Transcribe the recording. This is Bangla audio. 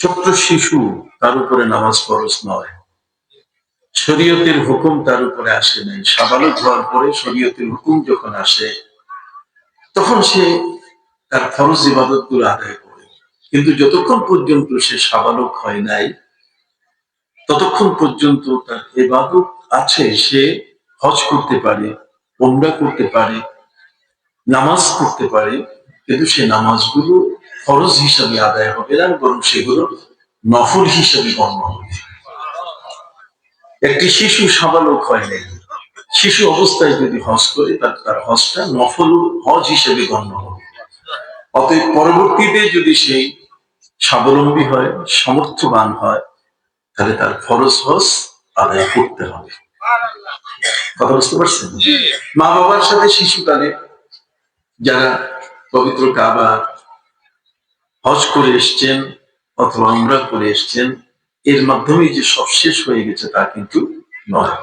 ছোট্ট শিশু তার উপরে নামাজ ফরজ নয়, শরীয়তের হুকুম তার উপরে আসে নাই। সাবালক হওয়ার পরে শরীয়তের হুকুম যখন আসে তখন সে তার ফরজ ইবাদত গুলো আদায় করে। কিন্তু যতক্ষণ পর্যন্ত সে সাবালক হয় নাই ততক্ষণ পর্যন্ত তার ইবাদত আছে। সে হজ করতে পারে, উমরা করতে পারে, নামাজ পড়তে পারে, কিন্তু সে নামাজগুলো ফরজ হিসাবে আদায় হবে না, বরং সেগুলো নফল হিসাবে গণ্য হবে। একটি শিশু সাবালক হয় নাই, শিশু অবস্থায় যদি হজ করে তার হজটা নফল হজ হিসেবে গণ্য হবে। অতএব পরবর্তীতে যদি সেই স্বাবলম্বী হয়, সামর্থ্যবান হয়, তাহলে তার ফরজ হজ আদায় করতে হবে। কথা বুঝতে পারছেন? মা বাবার সাথে শিশুকালে যারা পবিত্র কাবা হজ করে এসছেন অথবা উমরা করে এসছেন, এর মাধ্যমে যে সব শেষ হয়ে গেছে তা কিন্তু নয়।